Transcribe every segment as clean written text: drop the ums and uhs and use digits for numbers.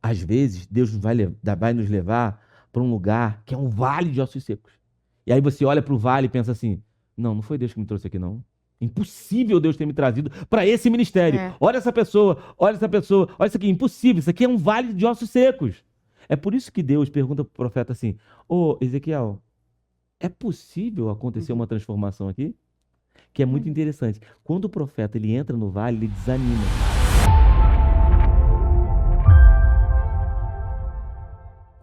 Às vezes, Deus vai nos levar para um lugar que é um vale de ossos secos. E aí você olha para o vale e pensa assim: não, não foi Deus que me trouxe aqui, não. Impossível Deus ter me trazido para esse ministério. É. Olha essa pessoa, olha essa pessoa, olha isso aqui. Impossível, isso aqui é um vale de ossos secos. É por isso que Deus pergunta para o profeta assim: ô Ezequiel, é possível acontecer Uhum. uma transformação aqui? Que é muito Uhum. interessante. Quando o profeta ele entra no vale, ele desanima.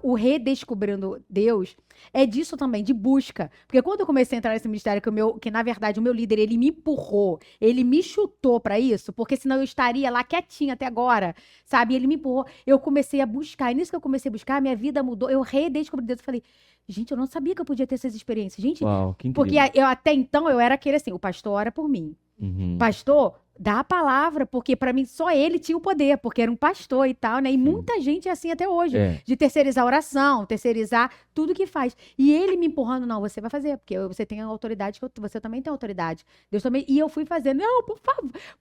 O redescobrindo Deus é disso também, de busca. Porque quando eu comecei a entrar nesse ministério, que na verdade o meu líder, ele me empurrou, ele me chutou pra isso, porque senão eu estaria lá quietinha até agora, sabe? Ele me empurrou, eu comecei a buscar. E nisso que eu comecei a buscar, minha vida mudou, eu redescobri Deus. Eu falei, gente, eu não sabia que eu podia ter essas experiências. Gente, Uau, que porque incrível. eu até então eu era aquele assim, o pastor ora por mim. Uhum, Pastor, dá a palavra, porque pra mim só ele tinha o poder, porque era um pastor e tal, né? E sim. muita gente é assim até hoje, É. de terceirizar a oração, terceirizar tudo que faz. E ele me empurrando, não, você vai fazer, porque você tem a autoridade, você também tem autoridade. Deus também. E eu fui fazendo, não,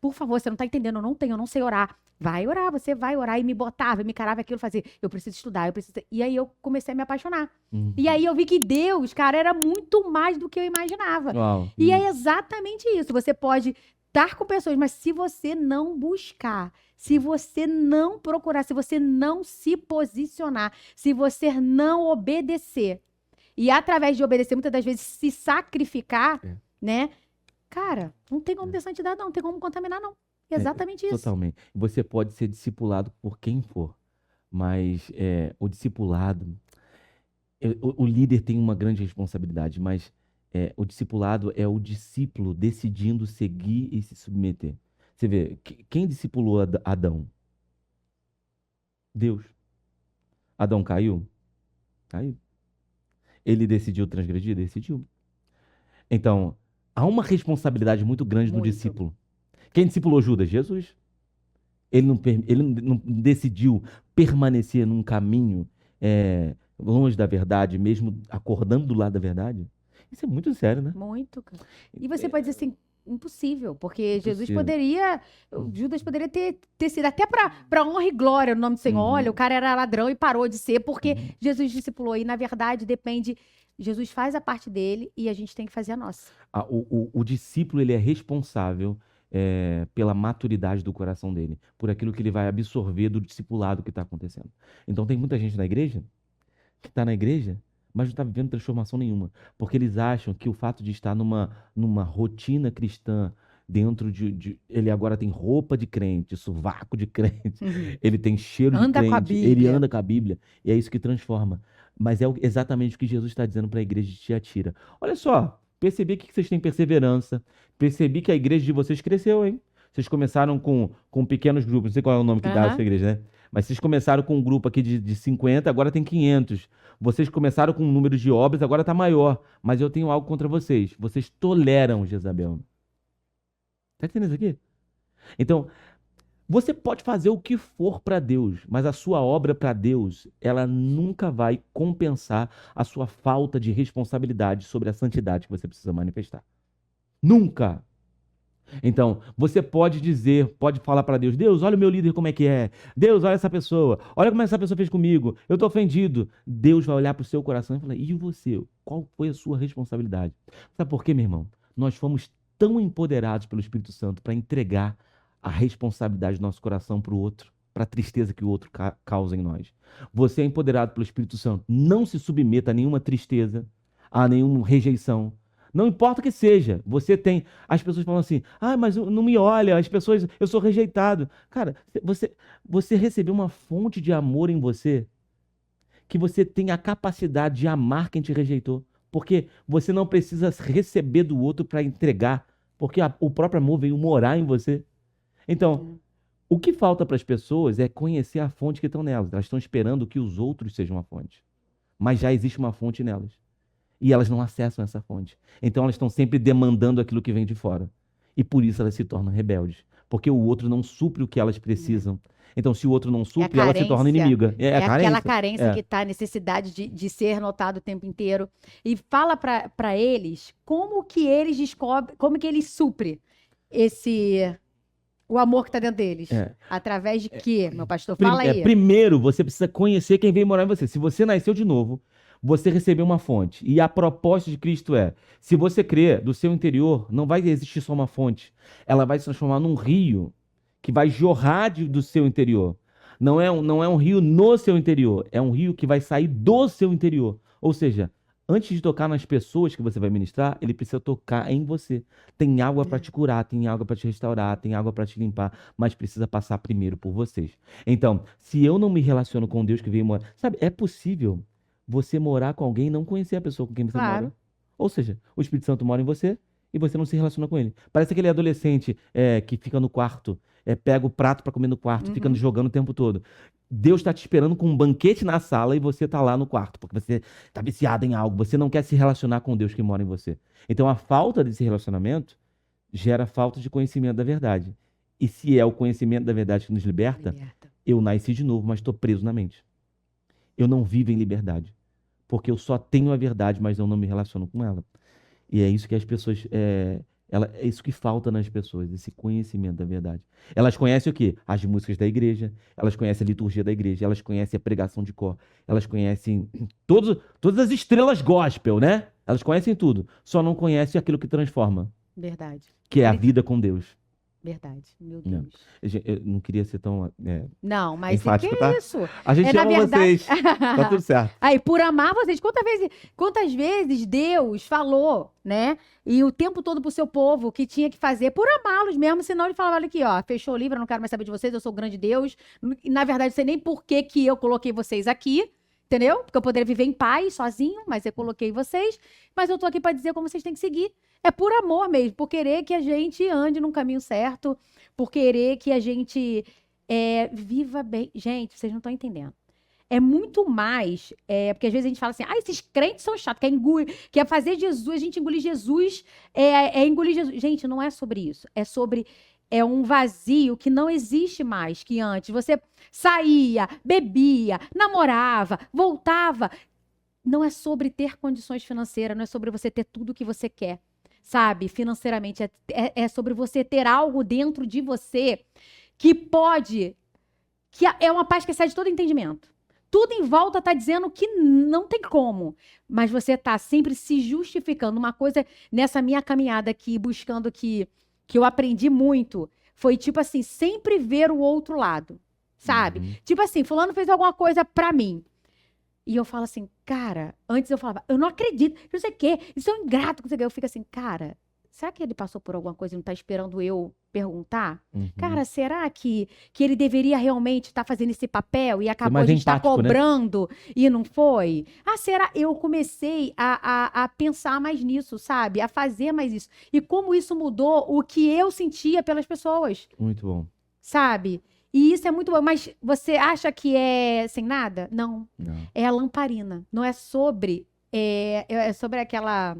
por favor, você não tá entendendo, eu não sei orar. Vai orar, você vai orar. E me botava, me carava aquilo, fazia, eu preciso estudar, eu preciso. E aí eu comecei a me apaixonar. E Uhum. aí eu vi que Deus, cara, era muito mais do que eu imaginava. Uau. E é exatamente isso. Você pode estar com pessoas, mas se você não buscar, se você não procurar, se você não se posicionar, se você não obedecer, e através de obedecer, muitas das vezes se sacrificar, É, né? Cara, não tem como é. ter santidade, não, não tem como contaminar, não. É, Exatamente isso. totalmente. Você pode ser discipulado por quem for, mas o discipulado, o líder tem uma grande responsabilidade, mas o discipulado é o discípulo decidindo seguir e se submeter. Você vê, quem discipulou Adão? Deus. Adão caiu? Caiu. Ele decidiu transgredir? Decidiu. Então, há uma responsabilidade muito grande do Muito. discípulo. Quem discipulou Judas? Jesus. Ele não decidiu permanecer num caminho longe da verdade, mesmo acordando do lado da verdade. Isso é muito sério, né? Muito, cara. E você É pode dizer assim, impossível, porque Jesus impossível. poderia, Judas poderia ter sido até para honra e glória no nome do Senhor. Olha, o Uhum, cara era ladrão e parou de ser, porque uhum. Jesus discipulou. E na verdade depende, Jesus faz a parte dele e a gente tem que fazer a nossa. O discípulo ele é responsável pela maturidade do coração dele, por aquilo que ele vai absorver do discipulado que está acontecendo. Então tem muita gente na igreja que está na igreja, mas não está vivendo transformação nenhuma, porque eles acham que o fato de estar numa rotina cristã, ele agora tem roupa de crente, sovaco de crente, Uhum. ele tem cheiro de Anda com a crente, ele Bíblia. anda com a Bíblia, e é isso que transforma. Mas é exatamente o que Jesus está dizendo para a igreja de Tiatira. Olha só, percebi que vocês têm perseverança, percebi que a igreja de vocês cresceu, hein? Vocês começaram com pequenos grupos, não sei qual é o nome que dá a sua Aham. igreja, né? Mas vocês começaram com um grupo aqui de 50, agora tem 500. Vocês começaram com um número de obras, agora está maior. Mas eu tenho algo contra vocês. Vocês toleram Jezabel. Está entendendo isso aqui? Então, você pode fazer o que for para Deus, mas a sua obra para Deus, ela nunca vai compensar a sua falta de responsabilidade sobre a santidade que você precisa manifestar. Nunca! Então, você pode dizer, pode falar para Deus: Deus, olha o meu líder como é que é. Deus, olha essa pessoa. Olha como essa pessoa fez comigo. Eu estou ofendido. Deus vai olhar para o seu coração e falar: e você? Qual foi a sua responsabilidade? Sabe por quê, meu irmão? Nós fomos tão empoderados pelo Espírito Santo para entregar a responsabilidade do nosso coração para o outro, para a tristeza que o outro causa em nós. Você é empoderado pelo Espírito Santo. Não se submeta a nenhuma tristeza, a nenhuma rejeição. Não importa o que seja, você tem. As pessoas falam assim: ah, mas não me olha, as pessoas, eu sou rejeitado. Cara, você recebeu uma fonte de amor em você que você tem a capacidade de amar quem te rejeitou. Porque você não precisa receber do outro para entregar, porque o próprio amor veio morar em você. Então, o que falta para as pessoas é conhecer a fonte que estão nelas. Elas estão esperando que os outros sejam a fonte. Mas já existe uma fonte nelas. E elas não acessam essa fonte. Então elas estão sempre demandando aquilo que vem de fora. E por isso elas se tornam rebeldes. Porque o outro não supre o que elas precisam. Então, se o outro não É a supre, ela se torna carência. inimiga. É a É aquela carência. carência É. que tá, a necessidade de ser notado o tempo inteiro. E fala para eles como que eles descobrem, como que eles suprem esse. O amor que tá dentro deles. É. Através de quê, meu pastor? Fala aí. Primeiro, você precisa conhecer quem veio morar em você. Se você nasceu de novo, você recebeu uma fonte. E a proposta de Cristo é: se você crer, do seu interior não vai existir só uma fonte. Ela vai se transformar num rio que vai jorrar do seu interior. Não é um rio no seu interior, é um rio que vai sair do seu interior. Ou seja, antes de tocar nas pessoas que você vai ministrar, ele precisa tocar em você. Tem água para te curar, tem água para te restaurar, tem água para te limpar, mas precisa passar primeiro por vocês. Então, se eu não me relaciono com Deus que veio morar, sabe, é possível você morar com alguém e não conhecer a pessoa com quem você Claro. mora. Ou seja, o Espírito Santo mora em você e você não se relaciona com ele. Parece aquele adolescente que fica no quarto, pega o prato para comer no quarto, fica Uhum. jogando o tempo todo. Deus está te esperando com um banquete na sala e você está lá no quarto, porque você está viciado em algo, você não quer se relacionar com Deus que mora em você. Então a falta desse relacionamento gera falta de conhecimento da verdade. E se é o conhecimento da verdade que nos liberta, Liberta. eu nasci de novo, mas estou preso na mente. Eu não vivo em liberdade, porque eu só tenho a verdade, mas eu não me relaciono com ela. E é isso que as pessoas. É isso que falta nas pessoas, esse conhecimento da verdade. Elas conhecem o quê? As músicas da igreja, elas conhecem a liturgia da igreja, elas conhecem a pregação de cor, elas conhecem todas as estrelas gospel, né? Elas conhecem tudo, só não conhecem aquilo que transforma, Verdade. que é a vida com Deus. Verdade. Meu Não. Deus. Eu não queria ser tão Não, mas que enfático, tá? isso? A gente na ama verdade... vocês, tá tudo certo. Aí, por amar vocês, quantas vezes Deus falou, né? E o tempo todo pro seu povo que tinha que fazer por amá-los mesmo, senão ele falava, olha aqui, ó, fechou o livro, eu não quero mais saber de vocês, eu sou o grande Deus. E, na verdade, não sei nem por que que eu coloquei vocês aqui, entendeu? Porque eu poderia viver em paz, sozinho, mas eu coloquei vocês. Mas eu tô aqui pra dizer como vocês têm que seguir. É por amor mesmo, por querer que a gente ande num caminho certo, por querer que a gente viva bem. Gente, vocês não estão entendendo. É muito mais, porque às vezes a gente fala assim, esses crentes são chatos, quer fazer Jesus, a gente engolir Jesus, engolir Jesus. Gente, não é sobre isso. É sobre um vazio que não existe mais que antes. Você saía, bebia, namorava, voltava. Não é sobre ter condições financeiras, não é sobre você ter tudo o que você quer, sabe? Financeiramente. É sobre você ter algo dentro de você que é uma paz que excede todo entendimento. Tudo em volta tá dizendo que não tem como. Mas você tá sempre se justificando. Uma coisa nessa minha caminhada aqui, buscando que eu aprendi muito, foi tipo assim, sempre ver o outro lado, sabe? Uhum. Tipo assim, fulano fez alguma coisa pra mim. E eu falo assim, cara, antes eu falava, eu não acredito, não sei o quê, isso é um ingrato, não sei o quê. Eu fico assim, cara, será que ele passou por alguma coisa e não tá esperando eu perguntar? Uhum. Cara, será que ele deveria realmente estar fazendo esse papel e acabou mais a gente estar empático, né? cobrando e não foi? Será? Eu comecei a pensar mais nisso, sabe? A fazer mais isso. E como isso mudou o que eu sentia pelas pessoas, Muito bom. sabe? E isso é muito bom. Mas você acha que é sem nada? Não. Não. É a lamparina. Não é sobre... É sobre aquela...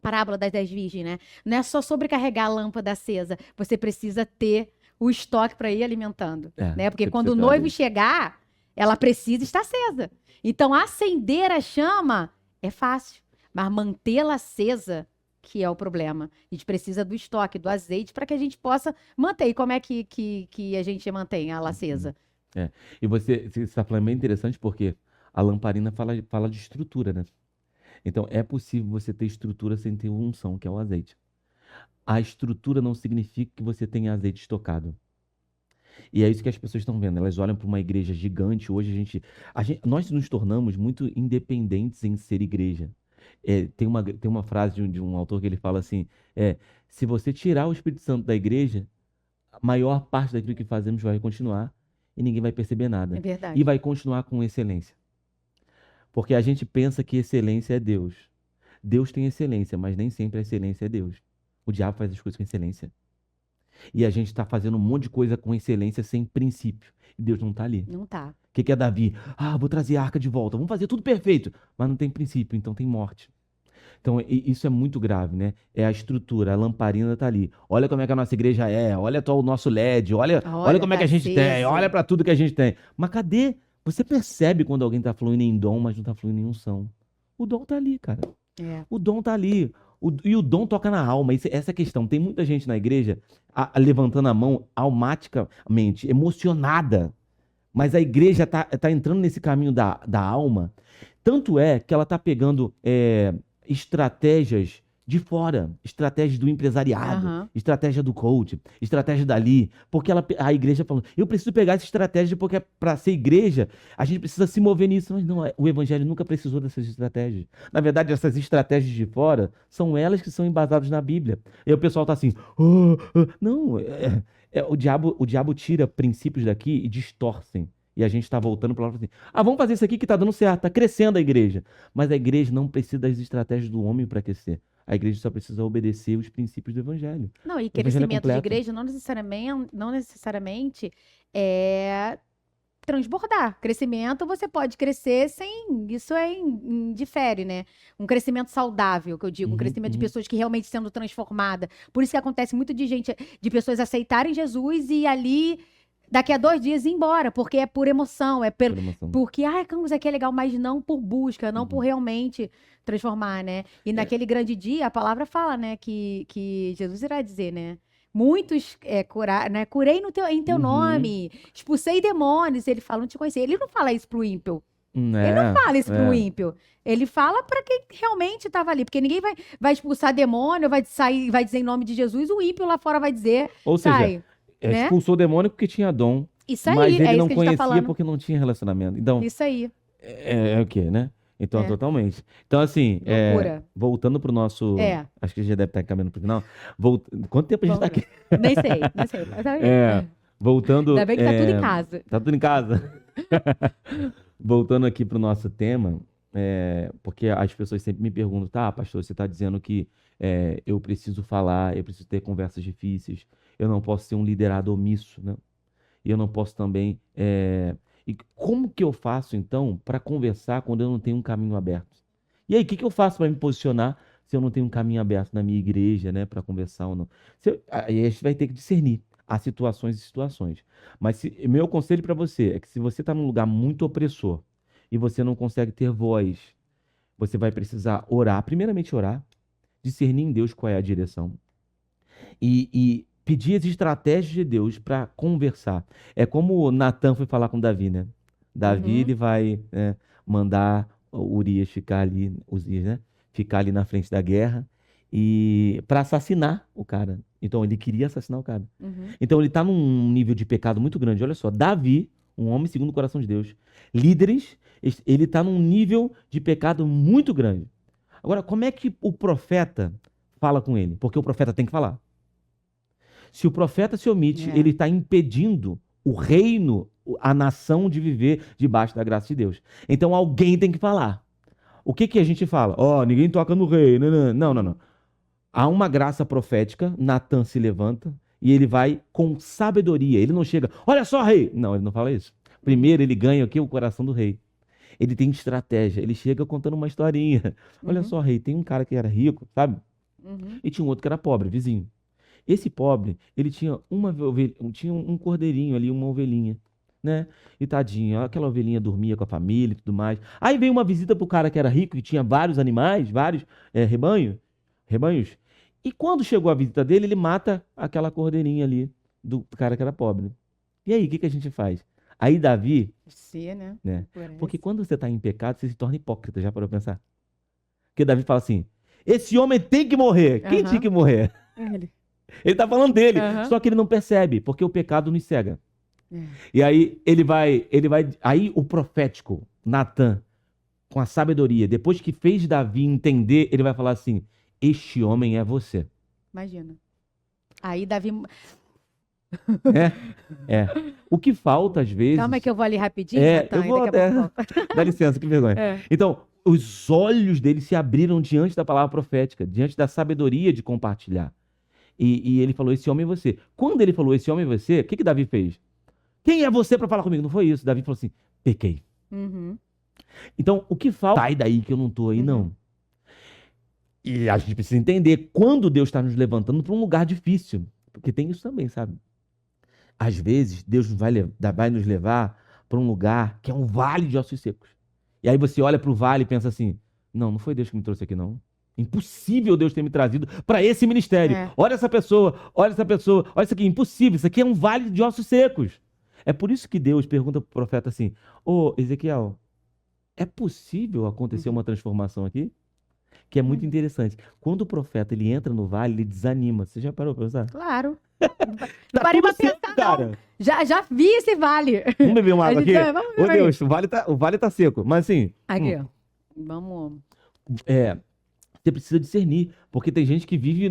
parábola das 10 virgens, né? Não é só sobrecarregar a lâmpada acesa. Você precisa ter o estoque para ir alimentando, né? Porque você quando o precisa ter noivo ali. chegar, ela precisa estar acesa. Então, acender a chama é fácil, mas mantê-la acesa que é o problema. A gente precisa do estoque, do azeite, para que a gente possa manter. E como é que a gente mantém ela acesa? E você está falando bem interessante porque a lamparina fala de estrutura, né? Então, é possível você ter estrutura sem ter unção, que é o azeite. A estrutura não significa que você tenha azeite estocado. E é isso que as pessoas estão vendo. Elas olham para uma igreja gigante. Hoje nós nos tornamos muito independentes em ser igreja. Tem uma frase de um autor que ele fala assim: se você tirar o Espírito Santo da igreja, a maior parte daquilo que fazemos vai continuar e ninguém vai perceber nada. É verdade. E vai continuar com excelência. Porque a gente pensa que excelência é Deus. Deus tem excelência, mas nem sempre a excelência é Deus. O diabo faz as coisas com excelência. E a gente está fazendo um monte de coisa com excelência sem princípio. E Deus não está ali. Não tá. O que é Davi? Vou trazer a arca de volta. Vamos fazer tudo perfeito. Mas não tem princípio, então tem morte. Então isso é muito grave, né? É a estrutura, a lamparina está ali. Olha como é que a nossa igreja é. Olha o nosso LED. Olha como é que a gente tem. Olha para tudo que a gente tem. Mas cadê? Você percebe quando alguém está fluindo em dom, mas não está fluindo em unção. O dom está ali, cara. O dom está ali. E o dom toca na alma. Essa é a questão. Tem muita gente na igreja levantando a mão automaticamente, emocionada. Mas a igreja tá entrando nesse caminho da alma. Tanto é que ela tá pegando estratégias de fora, estratégias do empresariado, Aham. estratégia do coach, estratégia dali. Porque a igreja falou, eu preciso pegar essa estratégia porque para ser igreja, a gente precisa se mover nisso. Mas não, o evangelho nunca precisou dessas estratégias. Na verdade, essas estratégias de fora são elas que são embasadas na Bíblia. E aí o pessoal tá assim, não, o diabo tira princípios daqui e distorcem. E a gente está voltando para lá assim, vamos fazer isso aqui que está dando certo, está crescendo a igreja. Mas a igreja não precisa das estratégias do homem para crescer. A igreja só precisa obedecer os princípios do evangelho. Não, e O evangelho é crescimento de completo. igreja não necessariamente é transbordar. Crescimento você pode crescer sem. Isso indifere, né? Um crescimento saudável, que eu digo, um crescimento de pessoas que realmente sendo transformada. Por isso que acontece muito de pessoas aceitarem Jesus e ali. Daqui a 2 dias ir embora, porque é por emoção, Por emoção. porque, isso aqui é legal, mas não por busca, não por realmente transformar, né? E naquele grande dia, a palavra fala, né, que Jesus irá dizer, né? Muitos né? Curei em teu nome, expulsei demônios. Ele fala, não te conheci. Ele não fala isso pro ímpio. Ele não fala isso pro ímpio. Ele fala para quem realmente estava ali, porque ninguém vai expulsar demônio, vai dizer em nome de Jesus, o ímpio lá fora vai dizer, Ou seja, sai. Né? expulsou o demônio porque tinha dom. Isso aí, Mas ele isso não que a gente tá conhecia falando. porque não tinha relacionamento. Então, Isso aí. é o quê, né? Então, É. totalmente. Então, assim, Loucura. voltando pro nosso... Acho que já deve estar caminhando pro final. Quanto tempo a gente tá aqui? Nem sei. Mas tá bem. Voltando... Ainda bem que tá tudo em casa. Tá tudo em casa. Voltando aqui pro nosso tema, porque as pessoas sempre me perguntam, tá, pastor, você tá dizendo que eu preciso falar, eu preciso ter conversas difíceis, eu não posso ser um liderado omisso, né? E eu não posso também... E como que eu faço, então, para conversar quando eu não tenho um caminho aberto? E aí, o que eu faço para me posicionar se eu não tenho um caminho aberto na minha igreja, né, para conversar ou não? Aí a gente vai ter que discernir. Há situações e situações. Mas meu conselho para você é que se você está num lugar muito opressor e você não consegue ter voz, você vai precisar orar. Primeiramente orar, discernir em Deus qual é a direção. E pedir as estratégias de Deus para conversar. É como Natan foi falar com Davi, né? Davi, ele vai mandar Urias ficar ali, Uzias, né? Ficar ali na frente da guerra e para assassinar o cara. Então, ele queria assassinar o cara. Então, ele está num nível de pecado muito grande. Olha só, Davi, um homem segundo o coração de Deus, líderes, ele está num nível de pecado muito grande. Agora, como é que o profeta fala com ele? Porque o profeta tem que falar. Se o profeta se omite, ele está impedindo o reino, a nação de viver debaixo da graça de Deus. Então alguém tem que falar. O que a gente fala? Ninguém toca no rei. Não. Há uma graça profética, Natan se levanta e ele vai com sabedoria. Ele não chega, olha só, rei. Não, ele não fala isso. Primeiro ele ganha aqui o coração do rei. Ele tem estratégia. Ele chega contando uma historinha. Olha só, rei, tem um cara que era rico, sabe? E tinha um outro que era pobre, vizinho. Esse pobre, ele tinha tinha um cordeirinho ali, uma ovelhinha, né? E tadinho, aquela ovelhinha dormia com a família e tudo mais. Aí veio uma visita pro cara que era rico, que tinha vários animais, vários rebanhos. E quando chegou a visita dele, ele mata aquela cordeirinha ali do cara que era pobre. E aí, o que a gente faz? Aí Davi, né? Porque quando você está em pecado, você se torna hipócrita, já parou pra pensar? Porque Davi fala assim, esse homem tem que morrer. Quem tinha que morrer? Ele tá falando dele, só que ele não percebe, porque o pecado nos cega. E aí aí o profético, Natan, com a sabedoria, depois que fez Davi entender, ele vai falar assim, este homem é você. Imagina. Aí Davi... O que falta às vezes... Calma que eu vou ali rapidinho, Natan, eu vou até... Dá licença, que vergonha. Então, os olhos dele se abriram diante da palavra profética, diante da sabedoria de compartilhar. E ele falou, esse homem é você. Quando ele falou, esse homem é você, o que Davi fez? Quem é você para falar comigo? Não foi isso. Davi falou assim, pequei. Então, o que falta? Sai daí que eu não tô aí, não. E a gente precisa entender quando Deus está nos levantando para um lugar difícil. Porque tem isso também, sabe? Às vezes, Deus vai nos levar para um lugar que é um vale de ossos secos. E aí você olha para o vale e pensa assim, não foi Deus que me trouxe aqui, não. Impossível Deus ter me trazido para esse ministério. É. Olha essa pessoa, olha essa pessoa, olha isso aqui, impossível. Isso aqui é um vale de ossos secos. É por isso que Deus pergunta pro profeta assim: Ô Ezequiel, é possível acontecer Uhum. uma transformação aqui? Que é muito interessante. Quando o profeta ele entra no vale, ele desanima. Você já parou pra pensar? Claro. Não Tá parei tudo pra seco, pensar, não. cara. Já vi esse vale. Vamos beber uma A água gente aqui? vamos Ô ver aí. Deus, o vale tá seco. Mas assim, Aqui, ó. Vamos. você precisa discernir. Porque tem gente que vive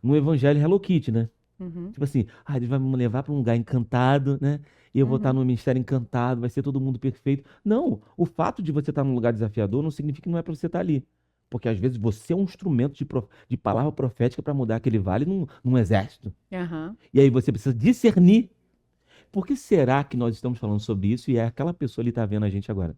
no evangelho Hello Kitty, né? Uhum. Tipo assim, ele vai me levar para um lugar encantado, né? E eu vou estar Uhum. no ministério encantado, vai ser todo mundo perfeito. Não, o fato de você estar num lugar desafiador não significa que não é para você estar ali. Porque às vezes você é um instrumento de palavra profética para mudar aquele vale num exército. Aham. E aí você precisa discernir. Por que será que nós estamos falando sobre isso e é aquela pessoa ali está vendo a gente agora?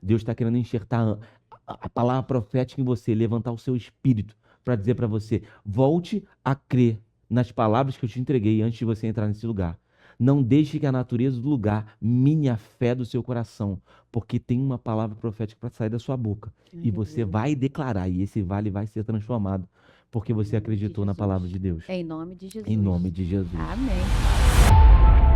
Deus está querendo enxertar a palavra profética em você, levantar o seu espírito para dizer para você: volte a crer nas palavras que eu te entreguei antes de você entrar nesse lugar. Não deixe que a natureza do lugar mine a fé do seu coração, porque tem uma palavra profética para sair da sua boca. E você vai declarar, e esse vale vai ser transformado, porque você Em nome de acreditou na Jesus. palavra de Deus. Em nome de Jesus. Em nome de Jesus. Amém.